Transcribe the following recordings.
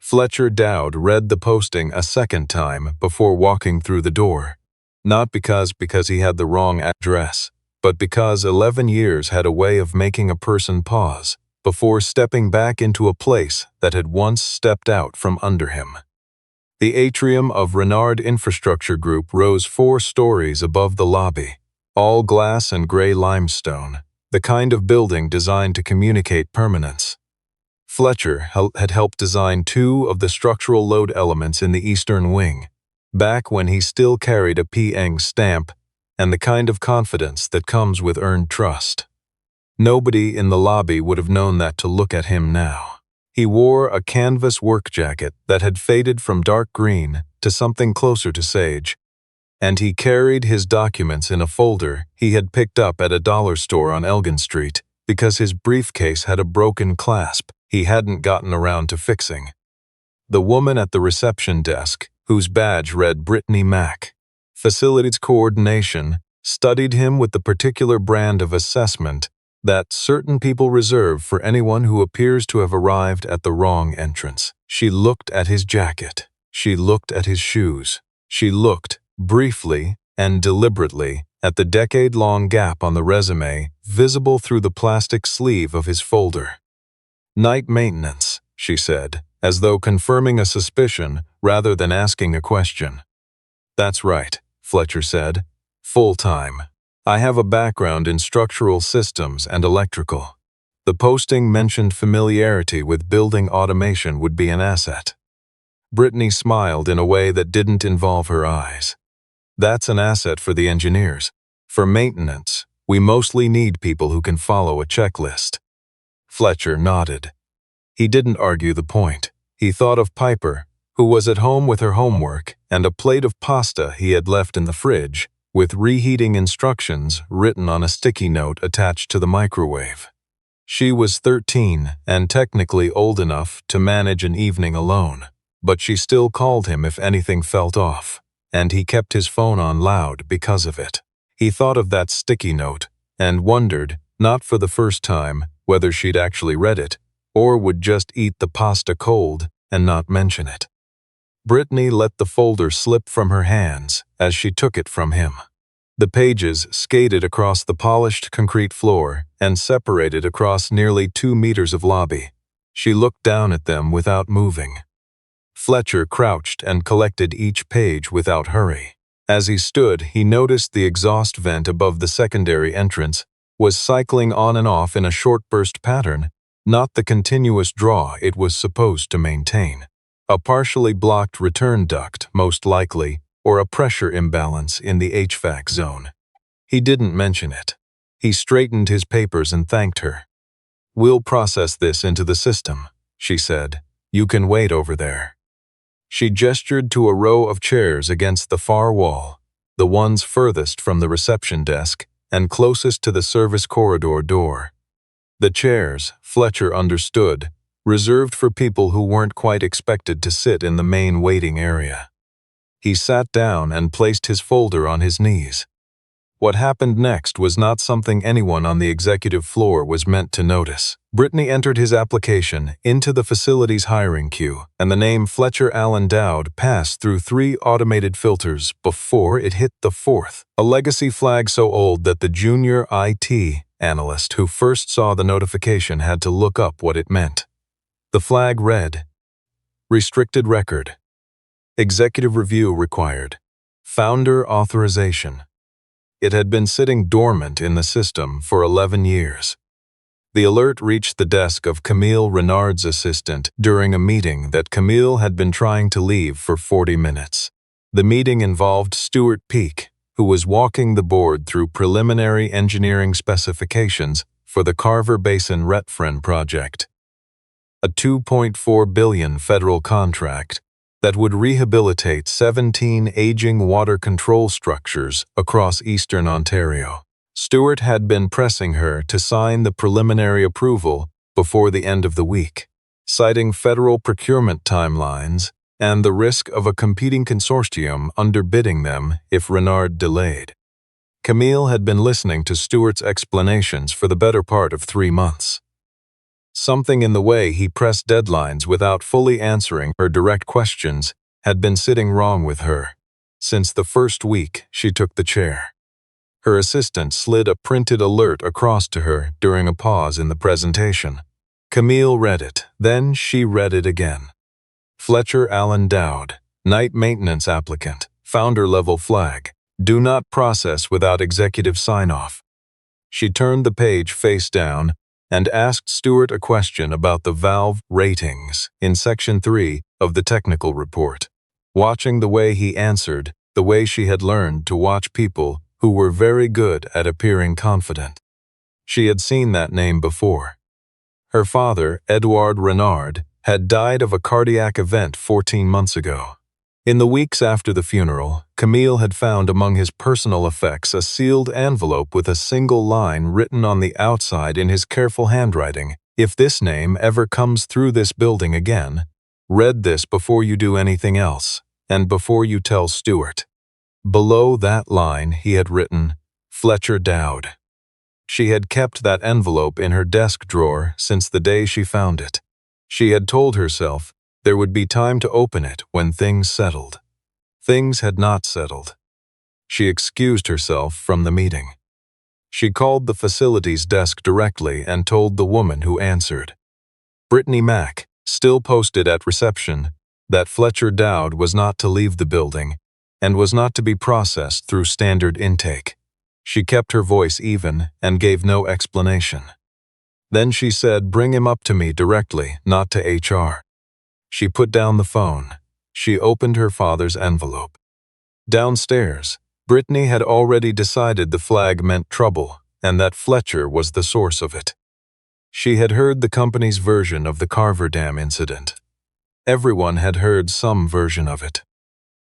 Fletcher Dowd read the posting a second time before walking through the door. Not because he had the wrong address, but because 11 years had a way of making a person pause before stepping back into a place that had once stepped out from under him. The atrium of Renard Infrastructure Group rose 4 stories above the lobby, all glass and gray limestone, the kind of building designed to communicate permanence. Fletcher had helped design 2 of the structural load elements in the eastern wing, back when he still carried a P.Eng stamp and the kind of confidence that comes with earned trust. Nobody in the lobby would have known that to look at him now. He wore a canvas work jacket that had faded from dark green to something closer to sage, and he carried his documents in a folder he had picked up at a dollar store on Elgin Street because his briefcase had a broken clasp he hadn't gotten around to fixing. The woman at the reception desk, whose badge read Brittany Mack, Facilities Coordination, studied him with the particular brand of assessment that certain people reserve for anyone who appears to have arrived at the wrong entrance. She looked at his jacket. She looked at his shoes. She looked, briefly and deliberately, at the decade-long gap on the resume visible through the plastic sleeve of his folder. "Night maintenance," she said, as though confirming a suspicion rather than asking a question. "That's right," Fletcher said. "Full-time. I have a background in structural systems and electrical." The posting mentioned familiarity with building automation would be an asset. Brittany smiled in a way that didn't involve her eyes. "That's an asset for the engineers. For maintenance, we mostly need people who can follow a checklist." Fletcher nodded. He didn't argue the point. He thought of Piper, who was at home with her homework and a plate of pasta he had left in the fridge, with reheating instructions written on a sticky note attached to the microwave. She was 13 and technically old enough to manage an evening alone, but she still called him if anything felt off, and he kept his phone on loud because of it. He thought of that sticky note and wondered, not for the first time, whether she'd actually read it, or would just eat the pasta cold and not mention it. Brittany let the folder slip from her hands as she took it from him. The pages skated across the polished concrete floor and separated across nearly 2 meters of lobby. She looked down at them without moving. Fletcher crouched and collected each page without hurry. As he stood, he noticed the exhaust vent above the secondary entrance was cycling on and off in a short burst pattern, not the continuous draw it was supposed to maintain. A partially blocked return duct, most likely, or a pressure imbalance in the HVAC zone. He didn't mention it. He straightened his papers and thanked her. "We'll process this into the system," she said. "You can wait over there." She gestured to a row of chairs against the far wall, the ones furthest from the reception desk and closest to the service corridor door. The chairs, Fletcher understood, reserved for people who weren't quite expected to sit in the main waiting area. He sat down and placed his folder on his knees. What happened next was not something anyone on the executive floor was meant to notice. Brittany entered his application into the facility's hiring queue, and the name Fletcher Allen Dowd passed through 3 automated filters before it hit the 4th, a legacy flag so old that the junior IT analyst who first saw the notification had to look up what it meant. The flag read, "Restricted record. Executive review required. Founder authorization." It had been sitting dormant in the system for 11 years. The alert reached the desk of Camille Renard's assistant during a meeting that Camille had been trying to leave for 40 minutes. The meeting involved Stuart, who was walking the board through preliminary engineering specifications for the Carver Basin Retfren project, a $2.4 billion federal contract that would rehabilitate 17 aging water control structures across eastern Ontario. Stuart had been pressing her to sign the preliminary approval before the end of the week, citing federal procurement timelines and the risk of a competing consortium underbidding them if Renard delayed. Camille had been listening to Stuart's explanations for the better part of 3 months. Something in the way he pressed deadlines without fully answering her direct questions had been sitting wrong with her. Since the first week she took the chair. Her assistant slid a printed alert across to her during a pause in the presentation. Camille read it, then she read it again. Fletcher Dowd, night maintenance applicant, founder level flag. Do not process without executive sign-off. She turned the page face down and asked Stuart a question about the valve ratings in Section 3 of the technical report. Watching the way he answered, the way she had learned to watch people who were very good at appearing confident. She had seen that name before. Her father, Edouard Renard, had died of a cardiac event 14 months ago. In the weeks after the funeral, Camille had found among his personal effects a sealed envelope with a single line written on the outside in his careful handwriting. If this name ever comes through this building again, read this before you do anything else, and before you tell Stuart. Below that line he had written, Fletcher Dowd. She had kept that envelope in her desk drawer since the day she found it. She had told herself there would be time to open it when things settled. Things had not settled. She excused herself from the meeting. She called the facilities desk directly and told the woman who answered, Brittany Mack, still posted at reception, that Fletcher Dowd was not to leave the building and was not to be processed through standard intake. She kept her voice even and gave no explanation. Then she said, bring him up to me directly, not to HR. She put down the phone. She opened her father's envelope. Downstairs, Brittany had already decided the flag meant trouble and that Fletcher was the source of it. She had heard the company's version of the Carver Dam incident. Everyone had heard some version of it,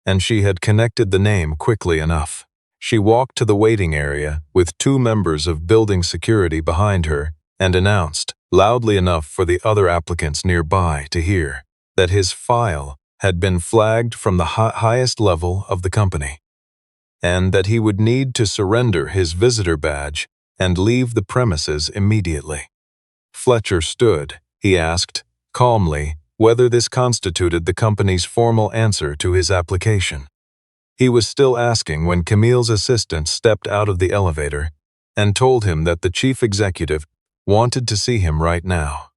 and she had connected the name quickly enough. She walked to the waiting area with 2 members of building security behind her and announced, loudly enough for the other applicants nearby to hear, that his file had been flagged from the highest level of the company, and that he would need to surrender his visitor badge and leave the premises immediately. Fletcher stood. He asked, calmly, whether this constituted the company's formal answer to his application. He was still asking when Camille's assistant stepped out of the elevator and told him that the chief executive wanted to see him right now.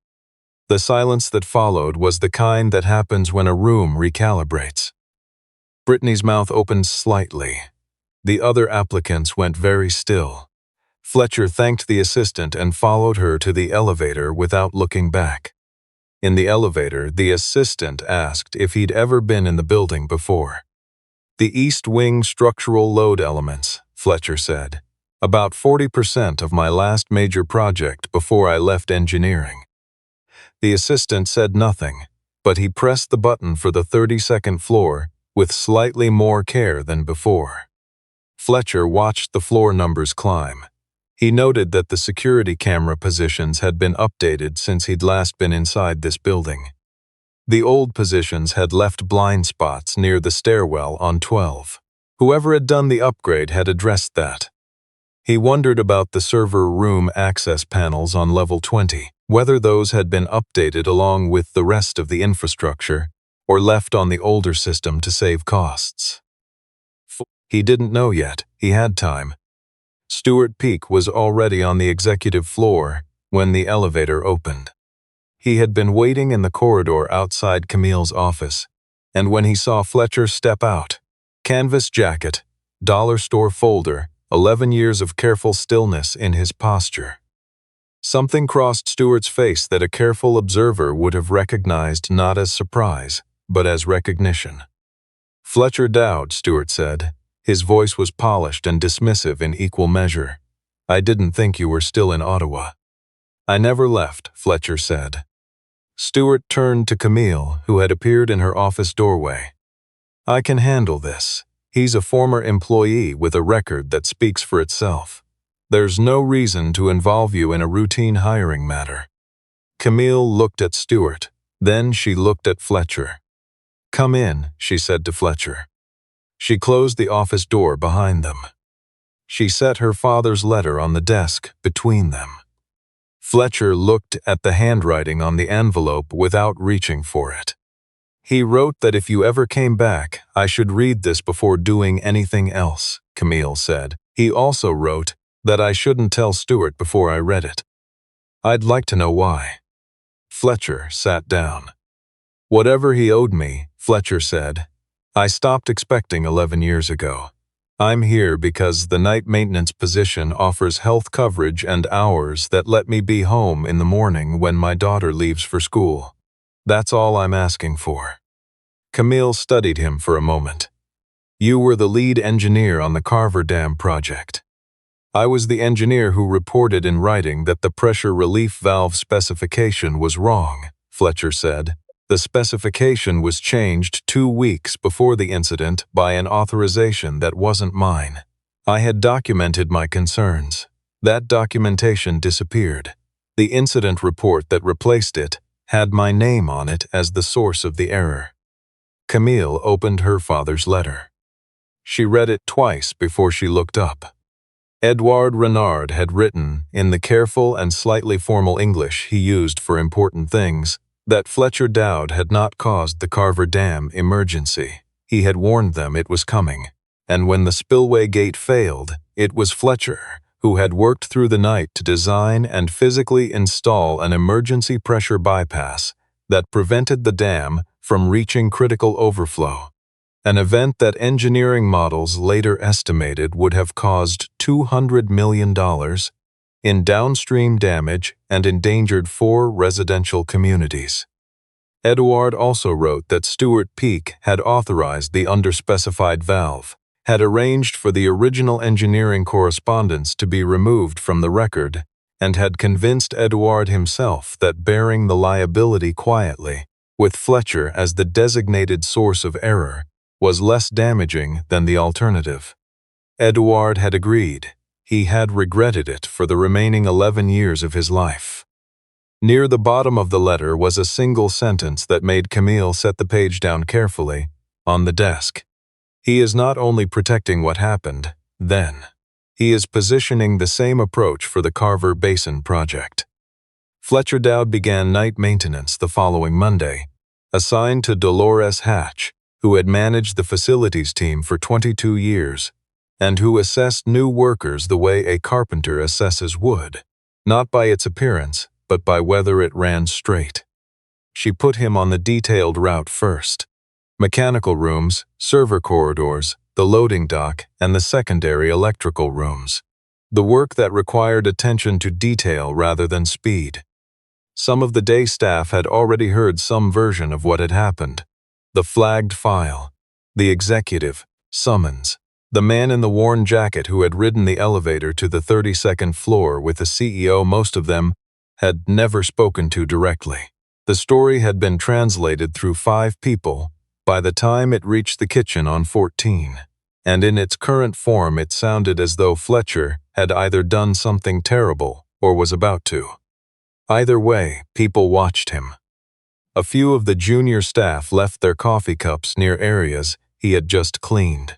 The silence that followed was the kind that happens when a room recalibrates. Brittany's mouth opened slightly. The other applicants went very still. Fletcher thanked the assistant and followed her to the elevator without looking back. In the elevator, the assistant asked if he'd ever been in the building before. The East Wing structural load elements, Fletcher said. About 40% of my last major project before I left engineering. The assistant said nothing, but he pressed the button for the 32nd floor with slightly more care than before. Fletcher watched the floor numbers climb. He noted that the security camera positions had been updated since he'd last been inside this building. The old positions had left blind spots near the stairwell on 12. Whoever had done the upgrade had addressed that. He wondered about the server room access panels on level 20, whether those had been updated along with the rest of the infrastructure or left on the older system to save costs. He didn't know yet. He had time. Stuart Peake was already on the executive floor when the elevator opened. He had been waiting in the corridor outside Camille's office, and when he saw Fletcher step out, canvas jacket, dollar store folder, 11 years of careful stillness in his posture. Something crossed Stuart's face that a careful observer would have recognized not as surprise, but as recognition. Fletcher Dowd, Stuart said. His voice was polished and dismissive in equal measure. I didn't think you were still in Ottawa. I never left, Fletcher said. Stuart turned to Camille, who had appeared in her office doorway. I can handle this. He's a former employee with a record that speaks for itself. There's no reason to involve you in a routine hiring matter. Camille looked at Stuart. Then she looked at Fletcher. Come in, she said to Fletcher. She closed the office door behind them. She set her father's letter on the desk between them. Fletcher looked at the handwriting on the envelope without reaching for it. "He wrote that if you ever came back, I should read this before doing anything else," Camille said. "He also wrote that I shouldn't tell Stuart before I read it. I'd like to know why." Fletcher sat down. "Whatever he owed me," Fletcher said, "I stopped expecting 11 years ago. I'm here because the night maintenance position offers health coverage and hours that let me be home in the morning when my daughter leaves for school. That's all I'm asking for." Camille studied him for a moment. "You were the lead engineer on the Carver Dam project." "I was the engineer who reported in writing that the pressure relief valve specification was wrong," Fletcher said. "The specification was changed 2 weeks before the incident by an authorization that wasn't mine. I had documented my concerns. That documentation disappeared. The incident report that replaced it had my name on it as the source of the error." Camille opened her father's letter. She read it twice before she looked up. Edouard Renard had written, in the careful and slightly formal English he used for important things, that Fletcher Dowd had not caused the Carver Dam emergency. He had warned them it was coming, and when the spillway gate failed, it was Fletcher who had worked through the night to design and physically install an emergency pressure bypass that prevented the dam from reaching critical overflow, an event that engineering models later estimated would have caused $200 million in downstream damage and endangered 4 residential communities. Edouard also wrote that Stuart Peake had authorized the underspecified valve, had arranged for the original engineering correspondence to be removed from the record, and had convinced Edouard himself that bearing the liability quietly, with Fletcher as the designated source of error, was less damaging than the alternative. Edouard had agreed. He had regretted it for the remaining 11 years of his life. Near the bottom of the letter was a single sentence that made Camille set the page down carefully, on the desk. "He is not only protecting what happened, then. He is positioning the same approach for the Carver Basin project." Fletcher Dowd began night maintenance the following Monday, assigned to Dolores Hatch, who had managed the facilities team for 22 years, and who assessed new workers the way a carpenter assesses wood, not by its appearance, but by whether it ran straight. She put him on the detailed route first: mechanical rooms, server corridors, the loading dock, and the secondary electrical rooms. The work that required attention to detail rather than speed. Some of the day staff had already heard some version of what had happened. The flagged file, the executive summons, the man in the worn jacket who had ridden the elevator to the 32nd floor with the CEO. Most of them had never spoken to directly. The story had been translated through 5 people by the time it reached the kitchen on 14, and in its current form it sounded as though Fletcher had either done something terrible or was about to. Either way, people watched him. A few of the junior staff left their coffee cups near areas he had just cleaned.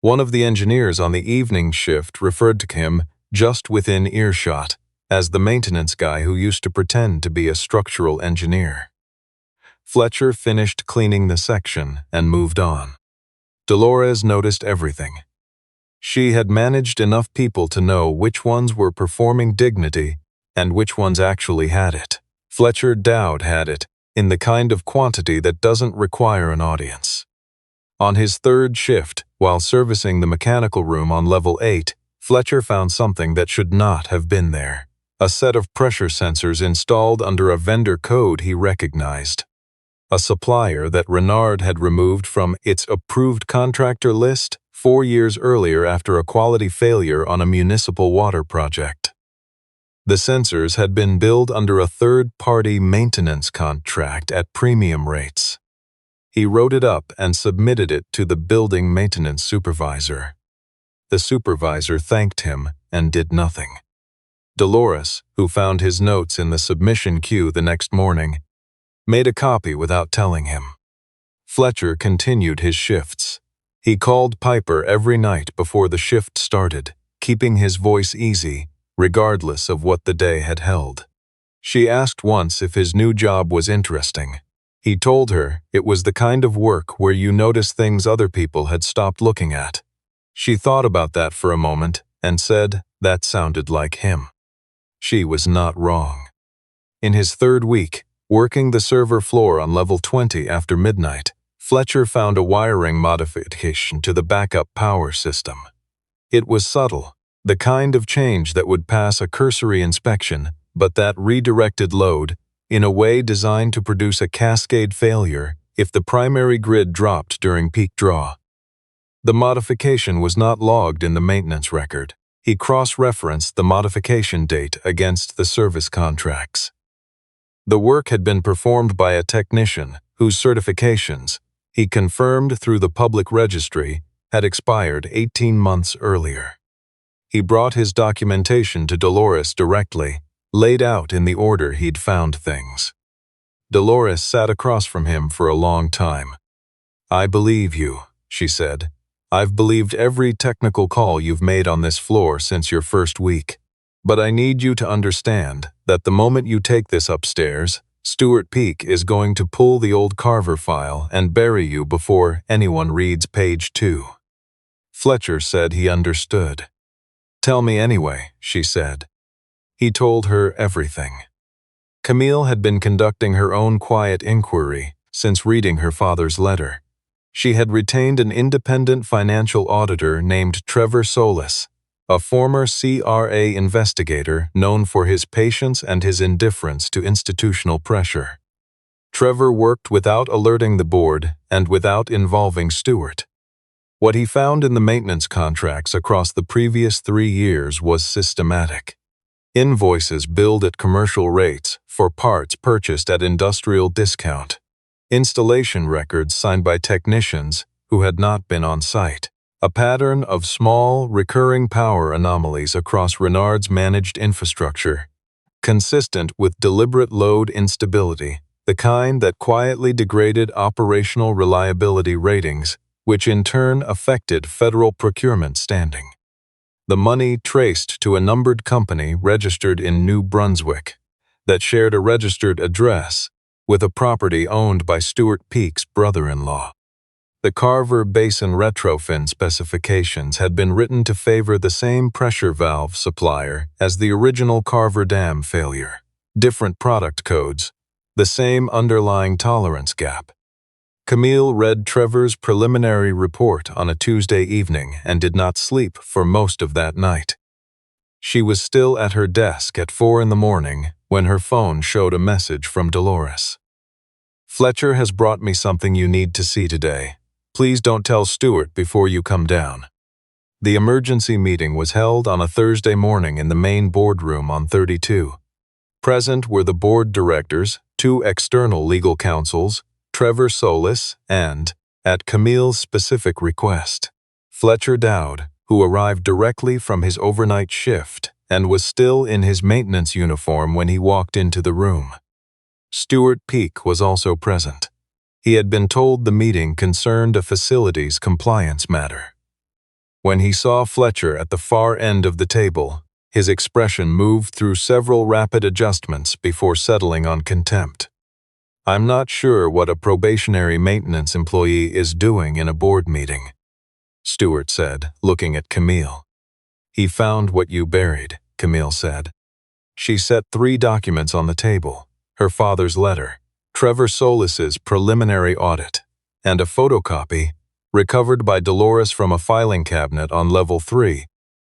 One of the engineers on the evening shift referred to him, just within earshot, as the maintenance guy who used to pretend to be a structural engineer. Fletcher finished cleaning the section and moved on. Dolores noticed everything. She had managed enough people to know which ones were performing dignity and which ones actually had it. Fletcher Dowd had it, in the kind of quantity that doesn't require an audience. On his 3rd shift, while servicing the mechanical room on level 8, Fletcher found something that should not have been there: a set of pressure sensors installed under a vendor code he recognized. A supplier that Renard had removed from its approved contractor list 4 years earlier after a quality failure on a municipal water project. The sensors had been billed under a third-party maintenance contract at premium rates. He wrote it up and submitted it to the building maintenance supervisor. The supervisor thanked him and did nothing. Dolores, who found his notes in the submission queue the next morning, made a copy without telling him. Fletcher continued his shifts. He called Piper every night before the shift started, keeping his voice easy, regardless of what the day had held. She asked once if his new job was interesting. He told her it was the kind of work where you notice things other people had stopped looking at. She thought about that for a moment and said that sounded like him. She was not wrong. In his third week, working the server floor on level 20 after midnight, Fletcher found a wiring modification to the backup power system. It was subtle, the kind of change that would pass a cursory inspection, but that redirected load in a way designed to produce a cascade failure if the primary grid dropped during peak draw. The modification was not logged in the maintenance record. He cross-referenced the modification date against the service contracts. The work had been performed by a technician whose certifications, he confirmed through the public registry, had expired 18 months earlier. He brought his documentation to Dolores directly, laid out in the order he'd found things. Dolores sat across from him for a long time. "I believe you," she said. "I've believed every technical call you've made on this floor since your first week. But I need you to understand that the moment you take this upstairs, Stuart Peak is going to pull the old Carver file and bury you before anyone reads page 2. Fletcher said he understood. "Tell me anyway," she said. He told her everything. Camille had been conducting her own quiet inquiry since reading her father's letter. She had retained an independent financial auditor named Trevor Solis, a former CRA investigator known for his patience and his indifference to institutional pressure. Trevor worked without alerting the board and without involving Stuart. What he found in the maintenance contracts across the previous 3 years was systematic. Invoices billed at commercial rates for parts purchased at industrial discount. Installation records signed by technicians who had not been on site. A pattern of small, recurring power anomalies across Renard's managed infrastructure, consistent with deliberate load instability, the kind that quietly degraded operational reliability ratings, which in turn affected federal procurement standing. The money traced to a numbered company registered in New Brunswick that shared a registered address with a property owned by Stuart Peak's brother-in-law. The Carver Basin retrofin specifications had been written to favor the same pressure valve supplier as the original Carver Dam failure. Different product codes, the same underlying tolerance gap. Camille read Trevor's preliminary report on a Tuesday evening and did not sleep for most of that night. She was still at her desk at 4 a.m. when her phone showed a message from Dolores. "Fletcher has brought me something you need to see today. Please don't tell Stuart before you come down." The emergency meeting was held on a Thursday morning in the main boardroom on 32. Present were the board directors, 2 external legal counsels, Trevor Solis, and, at Camille's specific request, Fletcher Dowd, who arrived directly from his overnight shift and was still in his maintenance uniform when he walked into the room. Stuart Peak was also present. He had been told the meeting concerned a facilities compliance matter. When he saw Fletcher at the far end of the table, his expression moved through several rapid adjustments before settling on contempt. "I'm not sure what a probationary maintenance employee is doing in a board meeting," Stuart said, looking at Camille. "He found what you buried," Camille said. She set 3 documents on the table: her father's letter, Trevor Solis's preliminary audit, and a photocopy, recovered by Dolores from a filing cabinet on level 3,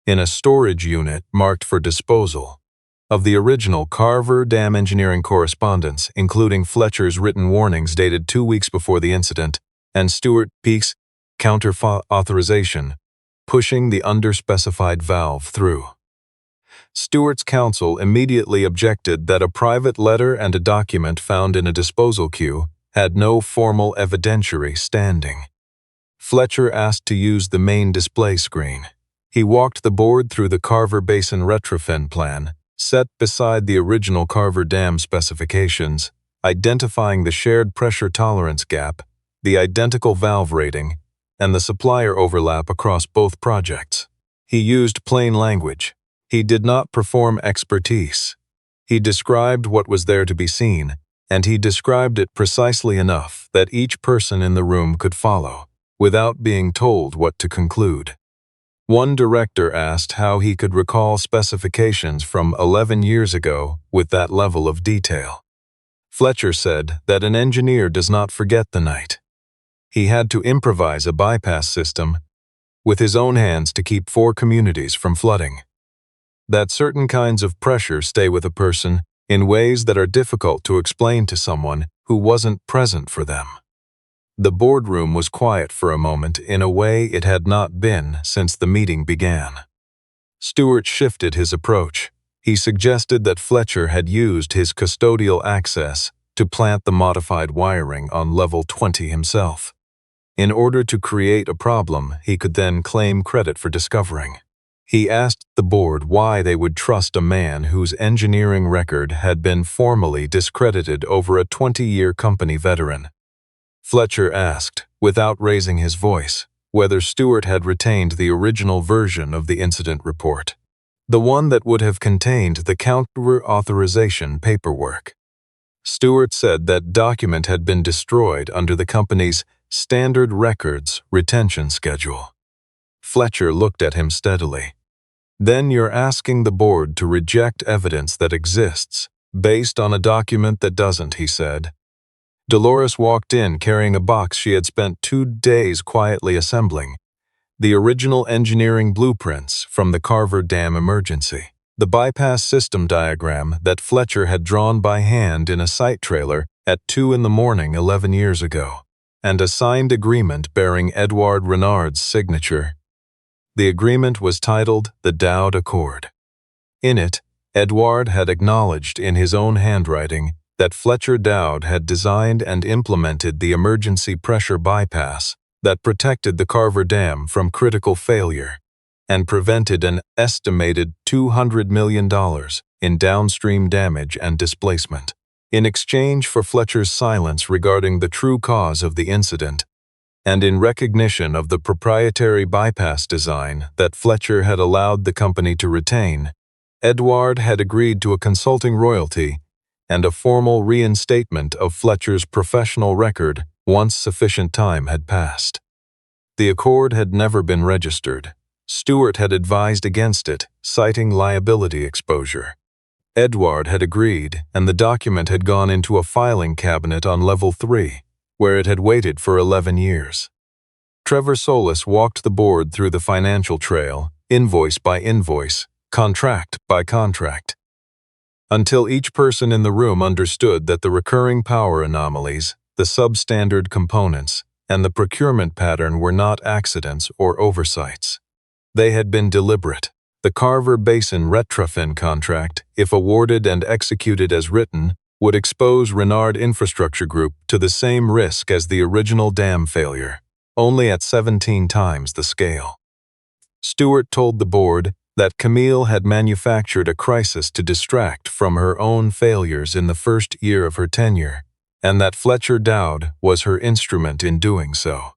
in a storage unit marked for disposal, of the original Carver Dam engineering correspondence, including Fletcher's written warnings dated 2 weeks before the incident, and Stuart Peak's counter-authorization, pushing the underspecified valve through. Stuart's counsel immediately objected that a private letter and a document found in a disposal queue had no formal evidentiary standing. Fletcher asked to use the main display screen. He walked the board through the Carver Basin retrofin plan, set beside the original Carver Dam specifications, identifying the shared pressure tolerance gap, the identical valve rating, and the supplier overlap across both projects. He used plain language, He did not perform expertise. He described what was there to be seen, and he described it precisely enough that each person in the room could follow, without being told what to conclude. One director asked how he could recall specifications from 11 years ago with that level of detail. Fletcher said that an engineer does not forget the night. He had to improvise a bypass system with his own hands to keep 4 communities from flooding. That certain kinds of pressure stay with a person in ways that are difficult to explain to someone who wasn't present for them. The boardroom was quiet for a moment in a way it had not been since the meeting began. Stuart shifted his approach. He suggested that Fletcher had used his custodial access to plant the modified wiring on level 20 himself, in order to create a problem he could then claim credit for discovering. He asked the board why they would trust a man whose engineering record had been formally discredited over a 20-year company veteran. Fletcher asked, without raising his voice, whether Stuart had retained the original version of the incident report, the one that would have contained the counter-authorization paperwork. Stuart said that document had been destroyed under the company's Standard Records retention schedule. Fletcher looked at him steadily. Then you're asking the board to reject evidence that exists, based on a document that doesn't, he said. Dolores walked in carrying a box she had spent 2 days quietly assembling, the original engineering blueprints from the Carver Dam emergency, the bypass system diagram that Fletcher had drawn by hand in a site trailer at 2 in the morning 11 years ago, and a signed agreement bearing Edouard Renard's signature. The agreement was titled the Dowd Accord. In it, Edouard had acknowledged in his own handwriting that Fletcher Dowd had designed and implemented the emergency pressure bypass that protected the Carver Dam from critical failure and prevented an estimated $200 million in downstream damage and displacement. In exchange for Fletcher's silence regarding the true cause of the incident, and in recognition of the proprietary bypass design that Fletcher had allowed the company to retain, Edouard had agreed to a consulting royalty and a formal reinstatement of Fletcher's professional record once sufficient time had passed. The accord had never been registered. Stuart had advised against it, citing liability exposure. Edouard had agreed, and the document had gone into a filing cabinet on level 3, where it had waited for 11 years. Trevor Solis walked the board through the financial trail, invoice by invoice, contract by contract, until each person in the room understood that the recurring power anomalies, the substandard components, and the procurement pattern were not accidents or oversights. They had been deliberate. The Carver Basin Retrofin contract, if awarded and executed as written, would expose Renard Infrastructure Group to the same risk as the original dam failure, only at 17 times the scale. Stuart told the board that Camille had manufactured a crisis to distract from her own failures in the first year of her tenure, and that Fletcher Dowd was her instrument in doing so.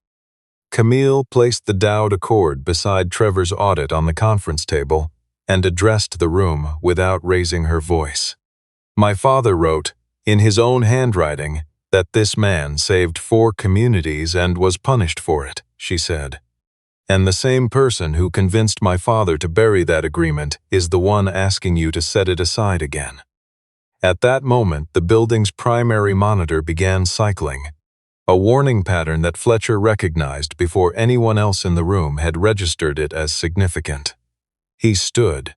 Camille placed the Dowd Accord beside Trevor's audit on the conference table and addressed the room without raising her voice. My father wrote, in his own handwriting, that this man saved 4 communities and was punished for it, she said. And the same person who convinced my father to bury that agreement is the one asking you to set it aside again. At that moment, the building's primary monitor began cycling, a warning pattern that Fletcher recognized before anyone else in the room had registered it as significant. He stood.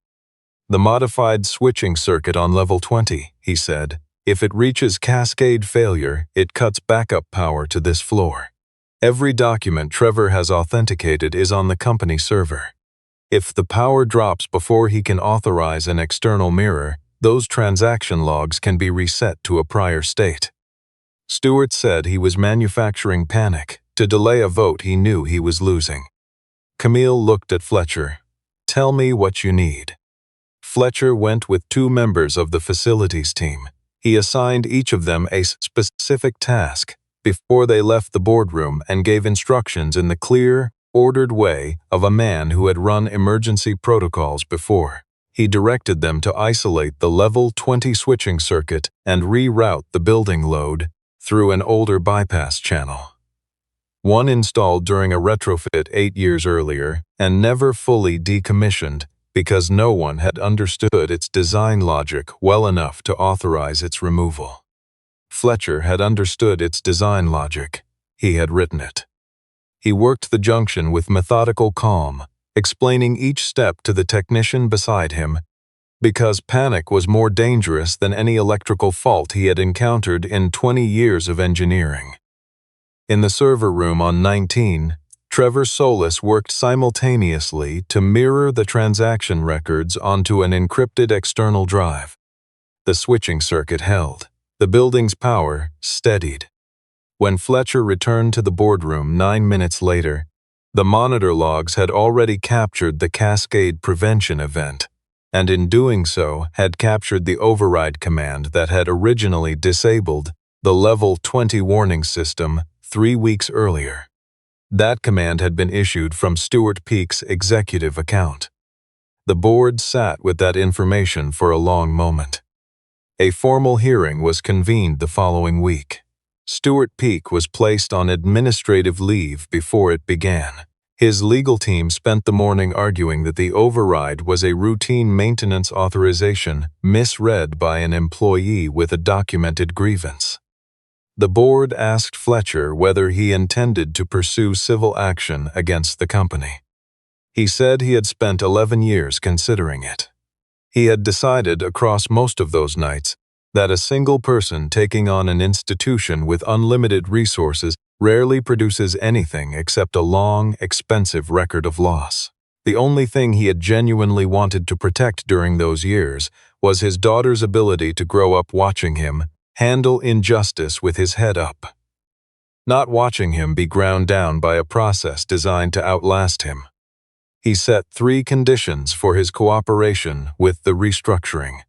The modified switching circuit on level 20, he said. If it reaches cascade failure, it cuts backup power to this floor. Every document Trevor has authenticated is on the company server. If the power drops before he can authorize an external mirror, those transaction logs can be reset to a prior state. Stuart said he was manufacturing panic to delay a vote he knew he was losing. Camille looked at Fletcher. Tell me what you need. Fletcher went with 2 members of the facilities team. He assigned each of them a specific task before they left the boardroom and gave instructions in the clear, ordered way of a man who had run emergency protocols before. He directed them to isolate the level 20 switching circuit and reroute the building load through an older bypass channel. One installed during a retrofit 8 years earlier and never fully decommissioned because no one had understood its design logic well enough to authorize its removal. Fletcher had understood its design logic. He had written it. He worked the junction with methodical calm, explaining each step to the technician beside him, because panic was more dangerous than any electrical fault he had encountered in 20 years of engineering. In the server room on 19, Trevor Solis worked simultaneously to mirror the transaction records onto an encrypted external drive. The switching circuit held. The building's power steadied. When Fletcher returned to the boardroom 9 minutes later, the monitor logs had already captured the cascade prevention event, and in doing so had captured the override command that had originally disabled the level 20 warning system 3 weeks earlier. That command had been issued from Stuart Peake's executive account. The board sat with that information for a long moment. A formal hearing was convened the following week. Stuart Peake was placed on administrative leave before it began. His legal team spent the morning arguing that the override was a routine maintenance authorization misread by an employee with a documented grievance. The board asked Fletcher whether he intended to pursue civil action against the company. He said he had spent 11 years considering it. He had decided across most of those nights that a single person taking on an institution with unlimited resources rarely produces anything except a long, expensive record of loss. The only thing he had genuinely wanted to protect during those years was his daughter's ability to grow up watching him handle injustice with his head up, not watching him be ground down by a process designed to outlast him. He set 3 conditions for his cooperation with the restructuring.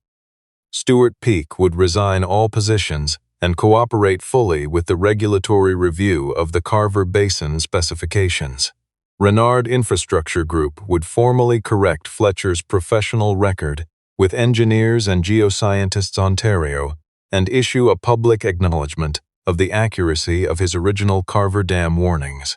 Stuart Peake would resign all positions and cooperate fully with the regulatory review of the Carver Basin specifications. Renard Infrastructure Group would formally correct Fletcher's professional record with Engineers and Geoscientists Ontario and issue a public acknowledgement of the accuracy of his original Carver Dam warnings.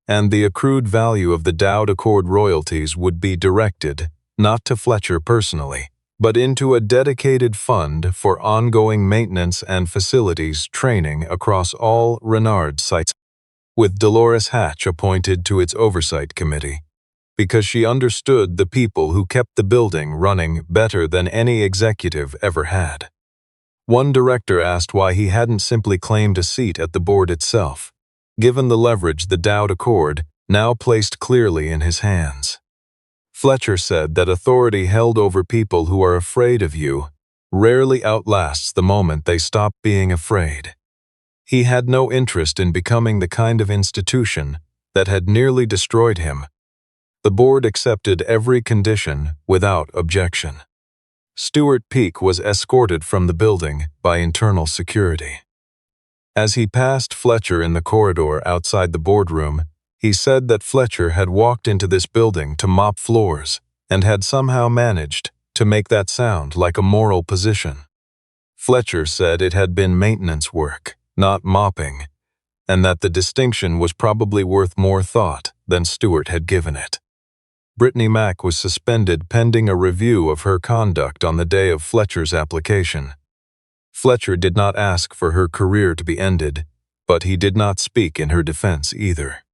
And the accrued value of the Dowd Accord royalties would be directed, not to Fletcher personally, but into a dedicated fund for ongoing maintenance and facilities training across all Renard sites, with Dolores Hatch appointed to its oversight committee, because she understood the people who kept the building running better than any executive ever had. One director asked why he hadn't simply claimed a seat at the board itself, given the leverage the Dowd Accord now placed clearly in his hands. Fletcher said that authority held over people who are afraid of you rarely outlasts the moment they stop being afraid. He had no interest in becoming the kind of institution that had nearly destroyed him. The board accepted every condition without objection. Stuart Peake was escorted from the building by internal security. As he passed Fletcher in the corridor outside the boardroom, he said that Fletcher had walked into this building to mop floors and had somehow managed to make that sound like a moral position. Fletcher said it had been maintenance work, not mopping, and that the distinction was probably worth more thought than Stuart had given it. Brittany Mack was suspended pending a review of her conduct on the day of Fletcher's application. Fletcher did not ask for her career to be ended, but he did not speak in her defense either.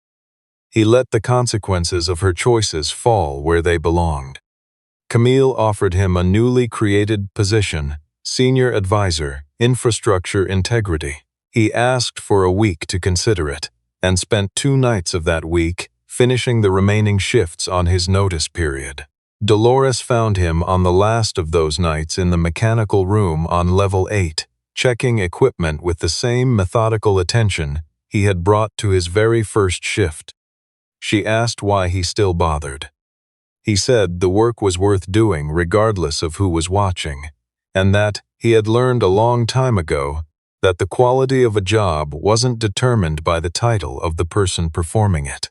He let the consequences of her choices fall where they belonged. Camille offered him a newly created position, Senior Advisor, Infrastructure Integrity. He asked for a week to consider it, and spent 2 nights of that week finishing the remaining shifts on his notice period. Dolores found him on the last of those nights in the mechanical room on level 8, checking equipment with the same methodical attention he had brought to his very first shift. She asked why he still bothered. He said the work was worth doing regardless of who was watching, and that he had learned a long time ago that the quality of a job wasn't determined by the title of the person performing it.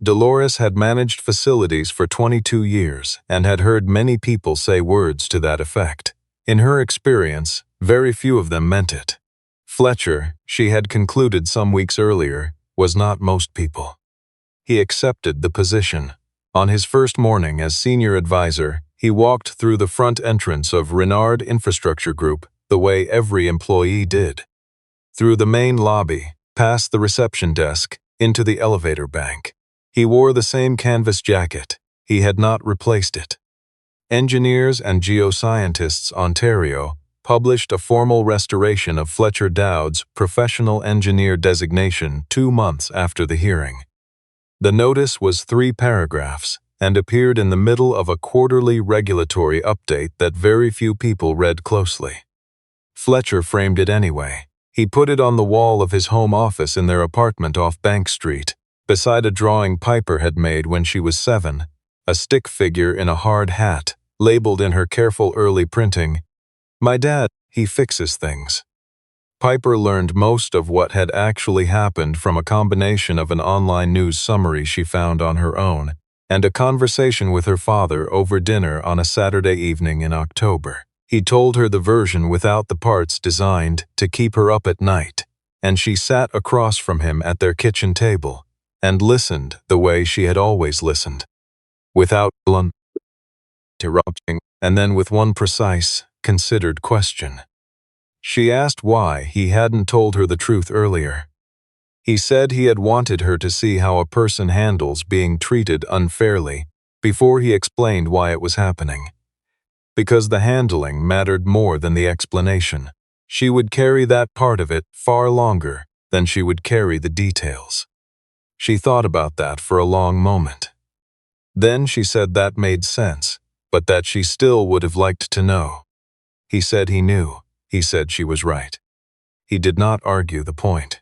Dolores had managed facilities for 22 years and had heard many people say words to that effect. In her experience, very few of them meant it. Fletcher, she had concluded some weeks earlier, was not most people. He accepted the position. On his first morning as senior advisor, he walked through the front entrance of Renard Infrastructure Group the way every employee did. Through the main lobby, past the reception desk, into the elevator bank. He wore the same canvas jacket. He had not replaced it. Engineers and Geoscientists Ontario published a formal restoration of Fletcher Dowd's professional engineer designation 2 months after the hearing. The notice was 3 paragraphs and appeared in the middle of a quarterly regulatory update that very few people read closely. Fletcher framed it anyway. He put it on the wall of his home office in their apartment off Bank Street, beside a drawing Piper had made when she was 7, a stick figure in a hard hat, labeled in her careful early printing, "My dad, he fixes things." Piper learned most of what had actually happened from a combination of an online news summary she found on her own and a conversation with her father over dinner on a Saturday evening in October. He told her the version without the parts designed to keep her up at night, and she sat across from him at their kitchen table and listened the way she had always listened, without interrupting, and then with one precise, considered question. She asked why he hadn't told her the truth earlier. He said he had wanted her to see how a person handles being treated unfairly before he explained why it was happening. Because the handling mattered more than the explanation. She would carry that part of it far longer than she would carry the details. She thought about that for a long moment. Then she said that made sense, but that she still would have liked to know. He said he knew. He said she was right. He did not argue the point.